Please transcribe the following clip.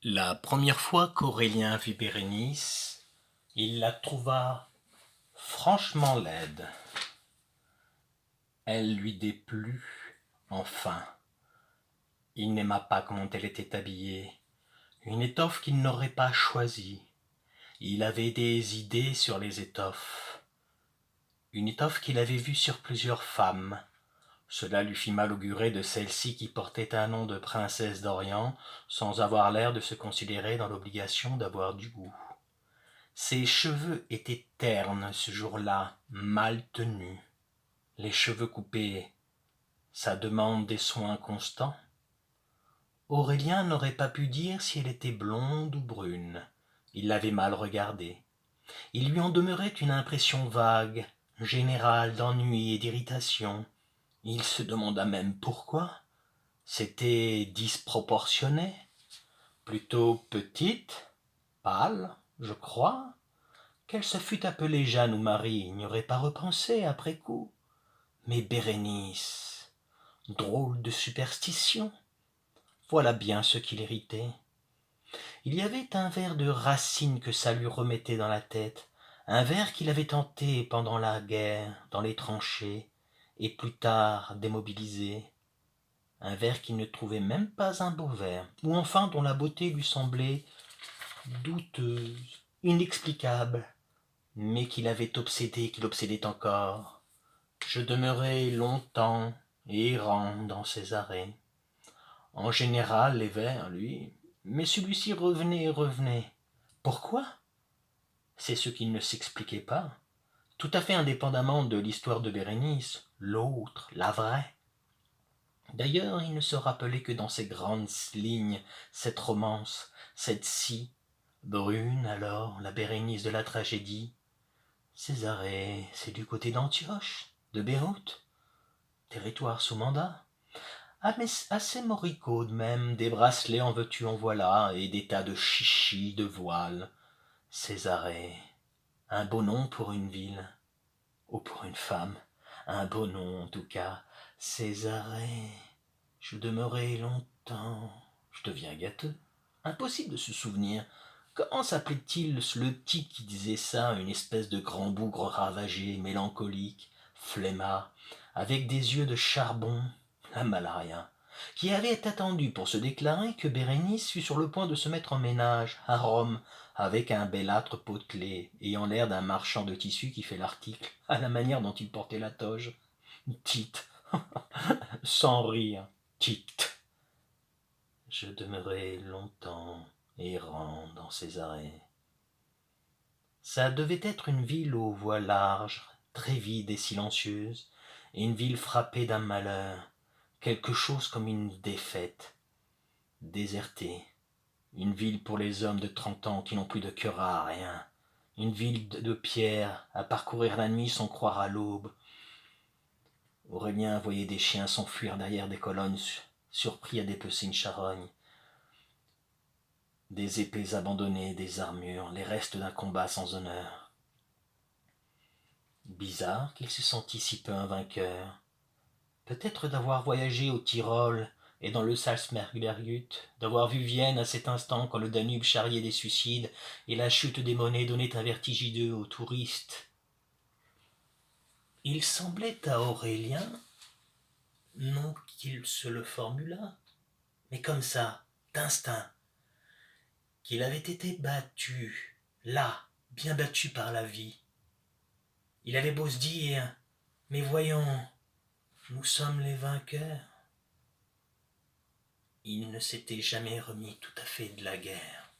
La première fois qu'Aurélien vit Bérénice, il la trouva franchement laide. Elle lui déplut, enfin. Il n'aima pas comment elle était habillée, une étoffe qu'il n'aurait pas choisie. Il avait des idées sur les étoffes. Une étoffe qu'il avait vue sur plusieurs femmes. Cela lui fit mal augurer de celle-ci qui portait un nom de princesse d'Orient, sans avoir l'air de se considérer dans l'obligation d'avoir du goût. Ses cheveux étaient ternes ce jour-là, mal tenus. Les cheveux coupés, ça demande des soins constants. Aurélien n'aurait pas pu dire si elle était blonde ou brune. Il l'avait mal regardée. Il lui en demeurait une impression vague, générale d'ennui et d'irritation. Il se demanda même pourquoi. C'était disproportionné. Plutôt petite, pâle, je crois. Qu'elle se fût appelée Jeanne ou Marie, il n'y aurait pas repensé après coup. Mais Bérénice, drôle de superstition, voilà bien ce qui l'irritait. Il y avait un vers de Racine que ça lui remettait dans la tête, un vers qu'il avait tenté pendant la guerre, dans les tranchées, et plus tard démobilisé. Un vers qu'il ne trouvait même pas un beau vers, ou enfin dont la beauté lui semblait douteuse, inexplicable, mais qu'il avait obsédé, qu'il obsédait encore. Je demeurai longtemps errant dans ses arrêts. En général, les vers, lui, mais celui-ci revenait et revenait. Pourquoi? C'est ce qui ne s'expliquait pas. Tout à fait indépendamment de l'histoire de Bérénice, l'autre, la vraie. D'ailleurs, il ne se rappelait que dans ces grandes lignes cette romance, cette scie, brune alors, la Bérénice de la tragédie. Césarée, c'est du côté d'Antioche, de Beyrouth, territoire sous mandat. Ah mais assez moricaude même, des bracelets en veux-tu en voilà, et des tas de chichis, de voiles. Césarée, un beau nom pour une ville, ou pour une femme, un beau nom en tout cas. Césarée, je demeurai longtemps, je deviens gâteux. Impossible de se souvenir. Comment s'appelait-il le type qui disait ça, une espèce de grand bougre ravagé, mélancolique, flemmard, avec des yeux de charbon, la malaria, qui avait attendu pour se déclarer que Bérénice fut sur le point de se mettre en ménage à Rome, avec un bel âtre potelé, ayant l'air d'un marchand de tissus qui fait l'article, à la manière dont il portait la toge. Tite, sans rire, Tite. Je demeurai longtemps errant dans ces arrêts. Ça devait être une ville aux voies larges, très vide et silencieuse, et une ville frappée d'un malheur, quelque chose comme une défaite, désertée, une ville pour les hommes de 30 ans qui n'ont plus de cœur à rien, une ville de pierre à parcourir la nuit sans croire à l'aube. Aurélien voyait des chiens s'enfuir derrière des colonnes, surpris à dépecer une charogne. Des épées abandonnées, des armures, les restes d'un combat sans honneur. Bizarre qu'il se sentît si peu un vainqueur. Peut-être d'avoir voyagé au Tyrol et dans le Salzmergergut, d'avoir vu Vienne à cet instant quand le Danube charriait des suicides et la chute des monnaies donnait un vertige hideux aux touristes. Il semblait à Aurélien, non qu'il se le formulât, mais comme ça, d'instinct, qu'il avait été battu, là, bien battu par la vie. Il avait beau se dire, mais voyons, nous sommes les vainqueurs. Il ne s'était jamais remis tout à fait de la guerre.